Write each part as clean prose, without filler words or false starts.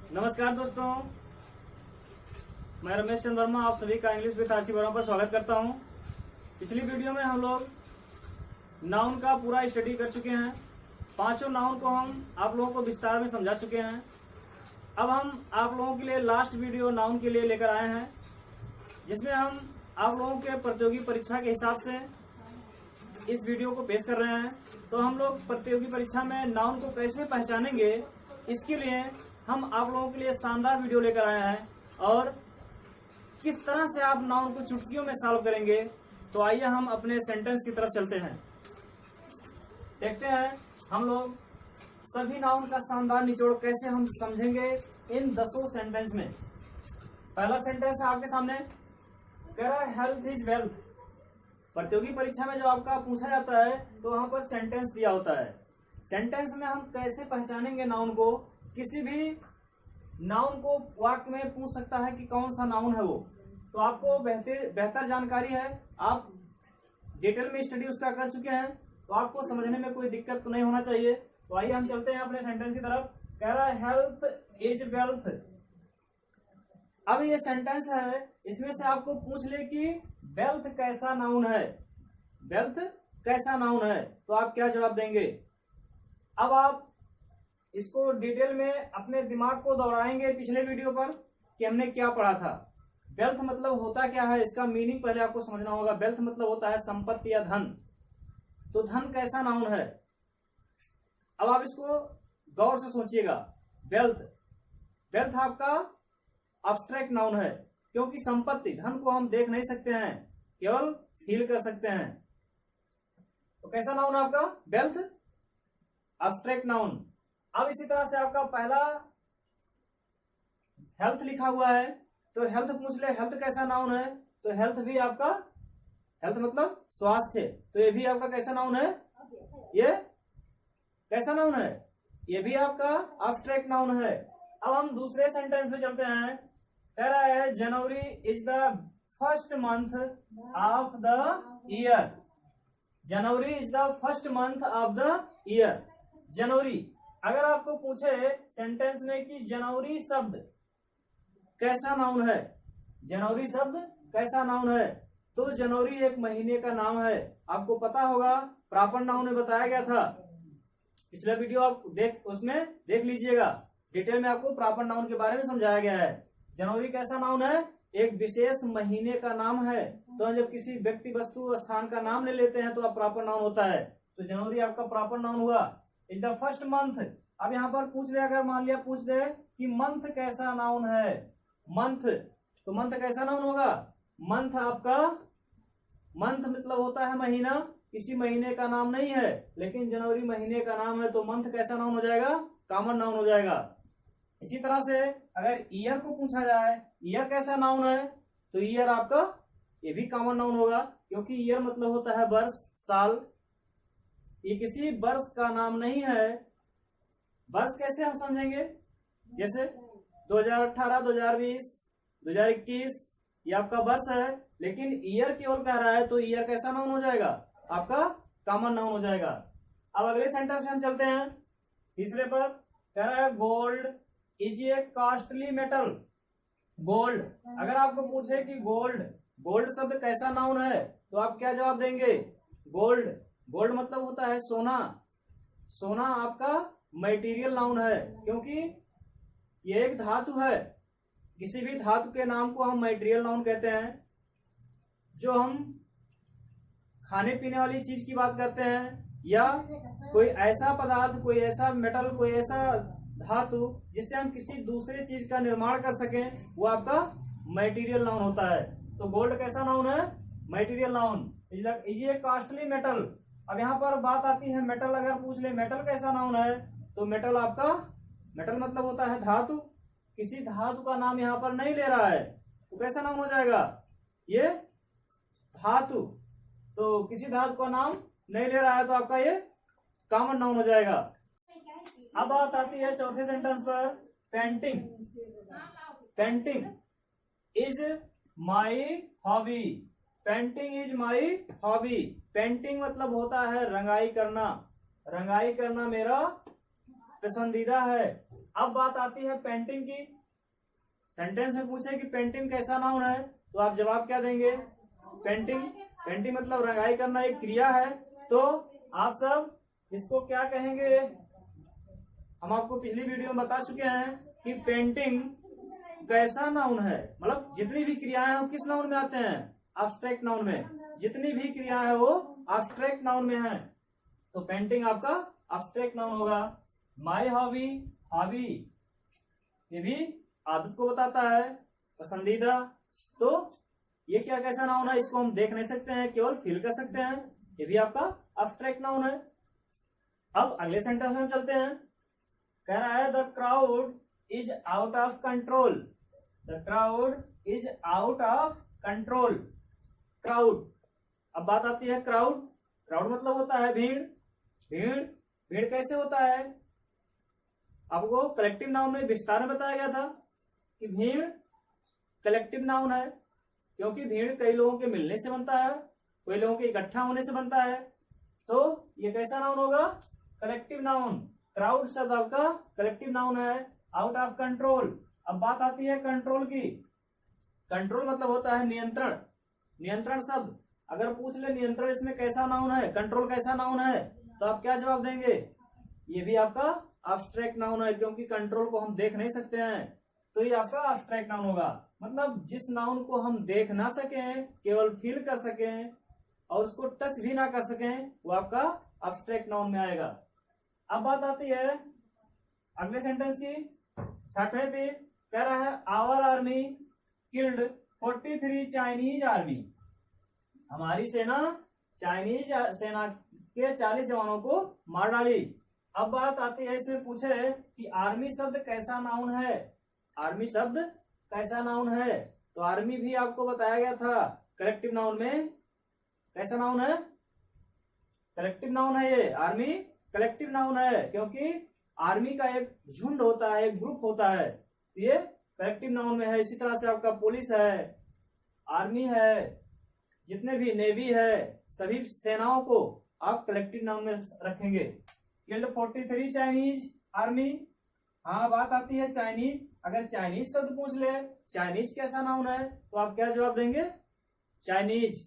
नमस्कार दोस्तों, मैं रमेश चंद्र वर्मा आप सभी का इंग्लिश विद आरसी वर्मा पर स्वागत करता हूं। पिछली वीडियो में हम लोग नाउन का पूरा स्टडी कर चुके हैं। पांचों नाउन को हम आप लोगों को विस्तार में समझा चुके हैं। अब हम आप लोगों के लिए लास्ट वीडियो नाउन के लिए लेकर आए हैं, जिसमें हम आप लोगों के प्रतियोगी परीक्षा के हिसाब से इस वीडियो को पेश कर रहे हैं। तो हम लोग प्रतियोगी परीक्षा में नाउन को कैसे पहचानेंगे, इसके लिए हम आप लोगों के लिए शानदार वीडियो लेकर आए हैं और किस तरह से आप नाउन को चुटकियों में सॉल्व करेंगे। तो आइए हम अपने सेंटेंस की तरफ चलते हैं। देखते हैं हम लोग सभी नाउन का शानदार निचोड़ कैसे हम समझेंगे इन 10 सेंटेंस में। पहला सेंटेंस है आपके सामने, कह रहा है हेल्थ इज वेल्थ। प्रतियोगी परीक्षा में जो आपका पूछा जाता है तो वहां पर सेंटेंस दिया होता है। सेंटेंस में हम कैसे पहचानेंगे नाउन को। किसी भी नाउन को वाक्य में पूछ सकता है कि कौन सा नाउन है वो, तो आपको बेहतर जानकारी है, आप डिटेल में स्टडी उसका कर चुके हैं, तो आपको समझने में कोई दिक्कत तो नहीं होना चाहिए। तो आइए हम चलते हैं अपने सेंटेंस की तरफ। कह रहा है हेल्थ इज वेल्थ। अब ये सेंटेंस है, इसमें से आपको पूछ ले कि वेल्थ कैसा नाउन है, वेल्थ कैसा नाउन है, तो आप क्या जवाब देंगे। अब आप इसको डिटेल में अपने दिमाग को दोहराएंगे पिछले वीडियो पर कि हमने क्या पढ़ा था। वेल्थ मतलब होता क्या है, इसका मीनिंग पहले आपको समझना होगा। वेल्थ मतलब होता है संपत्ति या धन। तो धन कैसा नाउन है, अब आप इसको गौर से सोचिएगा। वेल्थ आपका अब्स्ट्रैक्ट नाउन है, क्योंकि संपत्ति धन को हम देख नहीं सकते हैं, केवल फील कर सकते हैं। तो कैसा नाउन आपका वेल्थ, अब्स्ट्रैक्ट नाउन। अब इसी तरह से आपका पहला हेल्थ लिखा हुआ है, तो हेल्थ पूछ ले हेल्थ कैसा नाउन है, तो हेल्थ भी आपका, हेल्थ मतलब स्वास्थ्य, तो ये भी आपका कैसा नाउन है, ये कैसा नाउन है, ये भी आपका अब्स्ट्रैक्ट नाउन है। अब हम दूसरे सेंटेंस में चलते हैं। कह रहा है January is the first month of the year. January is the first month of the year. जनवरी, अगर आपको पूछे सेंटेंस में कि जनवरी शब्द कैसा नाउन है, जनवरी शब्द कैसा नाउन है, तो जनवरी एक महीने का नाम है। आपको पता होगा, प्रॉपर नाउन में बताया गया था, पिछला वीडियो आप उसमें देख लीजिएगा, डिटेल में आपको प्रॉपर नाउन के बारे में समझाया गया है। जनवरी कैसा नाउन है, एक विशेष महीने का नाम है। तो जब किसी व्यक्ति वस्तु स्थान का नाम ले लेते हैं तो आप प्रॉपर नाउन होता है। तो जनवरी आपका प्रॉपर नाउन हुआ। Is the first month. अब यहाँ पर पूछ ले, अगर मान लिया पूछ दे कि मंथ कैसा नाउन है, मंथ, तो मंथ कैसा नाउन होगा। मंथ आपका, मंथ मतलब होता है महीना, किसी महीने का नाम नहीं है, लेकिन जनवरी महीने का नाम है, तो मंथ कैसा नाउन हो जाएगा, कॉमन नाउन हो जाएगा। इसी तरह से अगर ईयर को पूछा जाए, ईयर कैसा नाउन है, तो ईयर आपका ये भी कॉमन नाउन होगा, क्योंकि ईयर मतलब होता है वर्ष, साल। ये किसी वर्ष का नाम नहीं है। वर्ष कैसे हम समझेंगे, जैसे 2018, 2020, 2021 ये आपका वर्ष है, लेकिन ईयर केवल कह रहा है, तो ईयर कैसा नाउन हो जाएगा, आपका कॉमन नाउन हो जाएगा। अब अगले सेंटेंस में हम चलते हैं, तीसरे पर। कह रहा है gold is a costly metal. Gold, अगर आपको पूछे कि गोल्ड शब्द कैसा नाउन है, तो आप क्या जवाब देंगे। गोल्ड मतलब होता है सोना। सोना आपका मटेरियल नाउन है, क्योंकि ये एक धातु है। किसी भी धातु के नाम को हम मटेरियल नाउन कहते हैं। जो हम खाने पीने वाली चीज की बात करते हैं, या कोई ऐसा पदार्थ, कोई ऐसा मेटल, कोई ऐसा धातु जिससे हम किसी दूसरे चीज का निर्माण कर सकें, वो आपका मटेरियल नाउन होता है। तो गोल्ड कैसा नाउन है, material noun. Is a costly metal. अब यहाँ पर बात आती है मेटल, अगर पूछ ले मेटल कैसा नाउन है, तो मेटल आपका, मेटल मतलब होता है धातु, किसी धातु का नाम यहाँ पर नहीं ले रहा है, तो कैसा नाउन हो जाएगा, ये धातु। तो किसी धातु का नाम नहीं ले रहा है, तो आपका ये कॉमन नाउन हो जाएगा। अब बात आती है चौथे सेंटेंस पर, painting. Painting is my hobby. Painting is my hobby. Painting मतलब होता है रंगाई करना। रंगाई करना मेरा पसंदीदा है। अब बात आती है पेंटिंग की। सेंटेंस में पूछे कि पेंटिंग कैसा नाउन है, तो आप जवाब क्या देंगे? पेंटिंग। पेंटिंग मतलब रंगाई करना एक क्रिया है। तो आप सब इसको क्या कहेंगे? हम आपको पिछली वीडियो में बता चुके हैं कि पेंटिंग कैसा नाउन है। मतलब जितनी भी क्रियाएं हैं वो किस नाउन में आते हैं? एब्स्ट्रैक्ट नाउन में। जितनी भी क्रियाएं हैं वो एब्स्ट्रैक्ट नाउन में है। तो पेंटिंग आपका एब्स्ट्रैक्ट नाउन होगा। माई हॉबी, हॉबी ये भी आदत को बताता है, पसंदीदा। तो ये क्या कैसा नाउन है? इसको हम देख नहीं सकते हैं, केवल फील कर सकते हैं। ये भी आपका एब्स्ट्रैक्ट नाउन है। अब अगले सेंटेंस में चलते हैं। कह रहा है the crowd is out of control. The crowd is out of control. Crowd. अब बात आती है क्राउड। क्राउड मतलब होता है भीड़। भीड़। भीड़ कैसे होता है? आपको कलेक्टिव नाउन में विस्तार में बताया गया था कि भीड़ कलेक्टिव नाउन है, क्योंकि भीड़ कई लोगों के मिलने से बनता है, कई लोगों के इकट्ठा होने से बनता है। तो ये कैसा नाउन होगा? Collective noun. क्राउड शब्द आपका कलेक्टिव नाउन है। Out of control. अब बात आती है कंट्रोल की। कंट्रोल मतलब होता है नियंत्रण। नियंत्रण शब्द अगर पूछ ले नियंत्रण इसमें कैसा नाउन है, कंट्रोल कैसा नाउन है, तो आप क्या जवाब देंगे? ये भी आपका एब्स्ट्रैक्ट नाउन है, क्योंकि कंट्रोल को हम देख नहीं सकते हैं, तो ये आपका एब्स्ट्रैक्ट नाउन होगा। मतलब जिस नाउन को हम देख ना सकें, केवल फील कर सकें और उसको टच भी ना कर सकें, वो आपका एब्स्ट्रैक्ट नाउन में आएगा। अब बात आती है अगले सेंटेंस की। 6वें पे कह रहा है our army killed 43 Chinese army. हमारी सेना चाइनीज सेना के 40 जवानों को मार डाली। अब बात आती है इसमें पूछे कि आर्मी शब्द कैसा नाउन है। आर्मी शब्द कैसा नाउन है? तो आर्मी भी आपको बताया गया था कलेक्टिव नाउन में। कैसा नाउन है? कलेक्टिव नाउन है ये। आर्मी कलेक्टिव नाउन है, क्योंकि आर्मी का एक झुंड होता है, एक ग्रुप होता है, तो ये कलेक्टिव नाउन में है। इसी तरह से आपका पुलिस है, आर्मी है, जितने भी नेवी है, सभी सेनाओं को आप कलेक्टिव नाउन में रखेंगे। Killed 43 Chinese army. हाँ, बात आती है चाइनीज। अगर चाइनीज शब्द पूछ ले चाइनीज कैसा नाउन है, तो आप क्या जवाब देंगे? चाइनीज।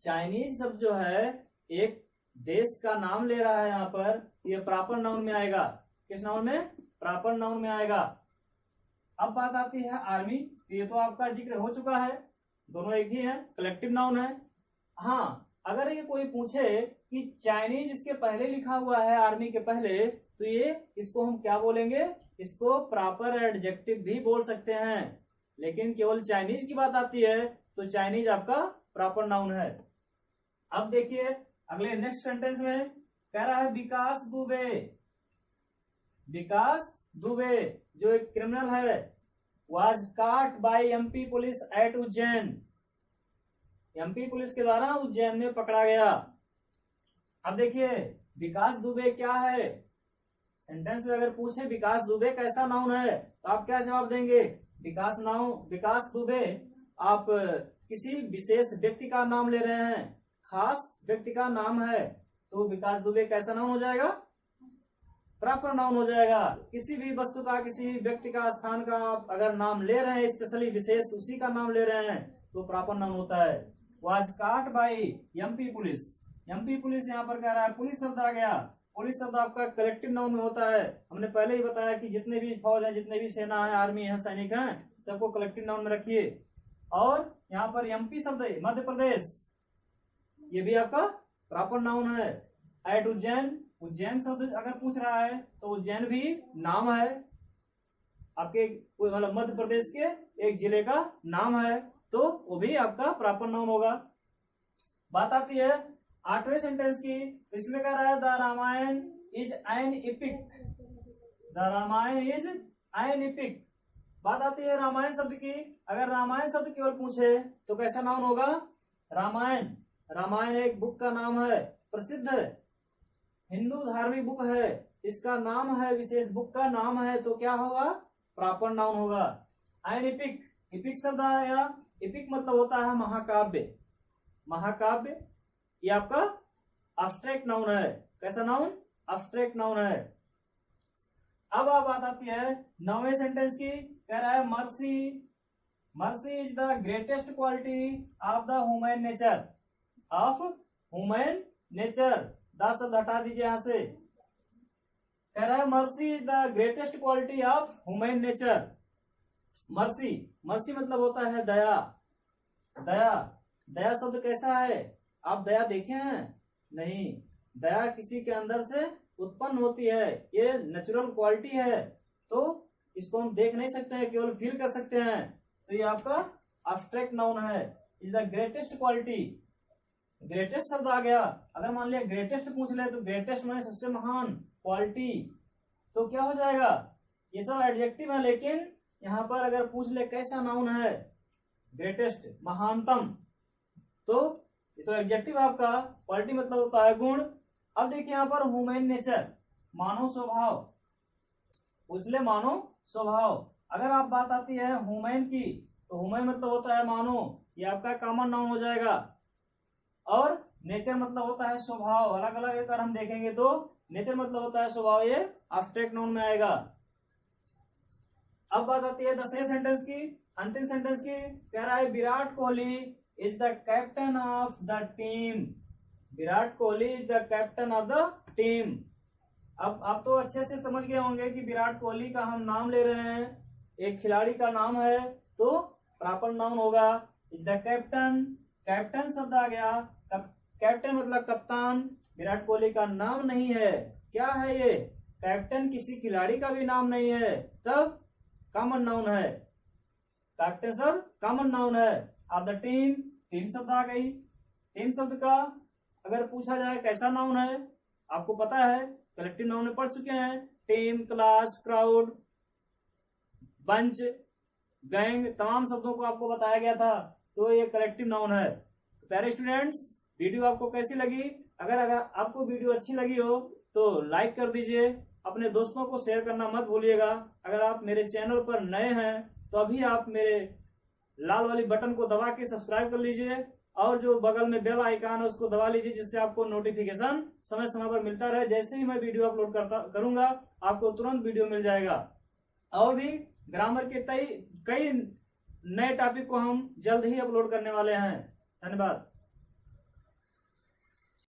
चाइनीज शब्द जो है एक देश का नाम ले रहा है यहाँ पर, ये प्रॉपर नाउन में आएगा। किस नाउन में? प्रॉपर नाउन में आएगा। अब बात आती है आर्मी। ये तो आपका जिक्र हो चुका है, दोनों एक ही है, कलेक्टिव नाउन है। हाँ, अगर ये कोई पूछे कि चाइनीज इसके पहले लिखा हुआ है आर्मी के पहले, तो ये इसको हम क्या बोलेंगे? इसको प्रॉपर एडजेक्टिव भी बोल सकते हैं। लेकिन केवल चाइनीज की बात आती है तो चाइनीज आपका प्रॉपर नाउन है। अब देखिए अगले नेक्स्ट सेंटेंस में कह रहा है विकास दुबे। विकास दुबे जो एक क्रिमिनल है, was caught by MP police at Ujjain. MP police के द्वारा उज्जैन में पकड़ा गया। अब देखिए विकास दुबे क्या है? सेंटेंस में अगर पूछे विकास दुबे कैसा नाउन है, तो आप क्या जवाब देंगे? विकास दुबे आप किसी विशेष व्यक्ति का नाम ले रहे हैं, खास व्यक्ति का नाम है, तो विकास दुबे कैसा नाउन हो जाएगा? प्रॉपर नाउन हो जाएगा। किसी भी वस्तु का, किसी भी व्यक्ति का, स्थान का आप अगर नाम ले रहे हैं, स्पेशली विशेष उसी का नाम ले रहे हैं, तो प्रॉपर नाउन होता है। Was caught by MP police. MP police यहाँ पर कह रहा है पुलिस शब्द आ गया। पुलिस शब्द आपका कलेक्टिव नाउन में होता है। हमने पहले ही बताया कि जितने भी फौज है, जितने भी सेना है, आर्मी है, सैनिक हैं, सबको कलेक्टिव नाउन में रखिए। और यहाँ पर एमपी शब्द है मध्य प्रदेश, ये भी आपका प्रॉपर नाउन है। एट उज्जैन, उज्जैन शब्द अगर पूछ रहा है तो उज्जैन भी नाम है, आपके मतलब मध्य प्रदेश के एक जिले का नाम है, तो वो भी आपका प्रॉपर नाउन होगा। बात आती है 8वें सेंटेंस की। इसमें कह रहा है the Ramayana is an epic. The Ramayana is an epic. बात आती है रामायण शब्द की। अगर रामायण शब्द केवल पूछे तो कैसा नाउन होगा? रामायण। रामायण एक बुक का नाम है, प्रसिद्ध हिंदू धार्मिक बुक है, इसका नाम है, विशेष बुक का नाम है, तो क्या होगा? प्रॉपर नाउन होगा। An epic. इपिक शब्द आया। इपिक मतलब होता है महाकाव्य। महाकाव्य ये आपका एब्स्ट्रैक्ट नाउन है। कैसा नाउन? एब्स्ट्रैक्ट नाउन है। अब बात आती है 9वें सेंटेंस की। कह रहा है mercy, mercy is the greatest quality of the human nature, of human nature. The शब्द हटा दीजिए यहां से। कह रहा है mercy is the greatest quality of human nature. Mercy, mercy मतलब होता है दया। दया, दया शब्द कैसा है? आप दया देखे हैं? नहीं, दया किसी के अंदर से उत्पन्न होती है, ये नेचुरल क्वालिटी है, तो इसको हम देख नहीं सकते हैं, केवल फील कर सकते हैं। तो ये आपका एब्स्ट्रैक्ट नाउन है। Is the greatest quality, greatest शब्द आ गया। अगर मान लिया ग्रेटेस्ट पूछ ले तो ग्रेटेस्ट माने सबसे महान, क्वालिटी, तो क्या हो जाएगा? ये सब एडजेक्टिव है, लेकिन यहाँ पर अगर पूछ ले कैसा नाउन है, ग्रेटेस्ट महानतम, तो ये तो एडजेक्टिव आपका। क्वालिटी मतलब होता है गुण। अब देखिए यहाँ पर ह्यूमन नेचर, मानव स्वभाव, उसले मानव स्वभाव। अगर आप बात आती है ह्यूमन की, तो ह्यूमन मतलब होता है मानव, ये आपका कॉमन नाउन हो जाएगा। और नेचर मतलब होता है स्वभाव। अलग अलग अगर हम देखेंगे तो नेचर मतलब होता है स्वभाव, ये एब्स्ट्रैक्ट नाउन में आएगा। अब बात आती है 10वें सेंटेंस की, अंतिम सेंटेंस की। कह रहा है Virat Kohli is the captain of the team, Virat Kohli is the captain of the team. अब आप तो अच्छे से समझ गए होंगे कि विराट कोहली का हम नाम ले रहे हैं, एक खिलाड़ी का नाम है, तो प्रॉपर नाउन होगा इज द कैप्टन। कैप्टन शब्द आ गया, कैप्टन मतलब कप्तान, विराट कोहली का नाम नहीं है। क्या है ये? कैप्टन किसी खिलाड़ी का भी नाम नहीं है, तब कॉमन नाउन है। कैप्टन सर कॉमन नाउन है। ऑफ द टीम, टीम शब्द आ गई। टीम शब्द का अगर पूछा जाए कैसा नाउन है, आपको पता है, कलेक्टिव नाउन में पढ़ चुके हैं। Team, class, crowd, bunch, gang, तमाम शब्दों को आपको बताया गया था, तो ये कलेक्टिव नाउन है। प्यारे स्टूडेंट्स, वीडियो आपको कैसी लगी? अगर आपको वीडियो अच्छी लगी हो तो लाइक कर दीजिए, अपने दोस्तों को शेयर करना मत भूलिएगा। अगर आप मेरे चैनल पर नए हैं तो अभी आप मेरे लाल वाली बटन को दबा के सब्सक्राइब कर लीजिए, और जो बगल में बेल आइकन है उसको दबा लीजिए, जिससे आपको नोटिफिकेशन समय समय पर मिलता रहे। जैसे ही मैं वीडियो अपलोड करूंगा आपको तुरंत वीडियो मिल जाएगा। और भी ग्रामर के कई नए टॉपिक को हम जल्द ही अपलोड करने वाले हैं। धन्यवाद।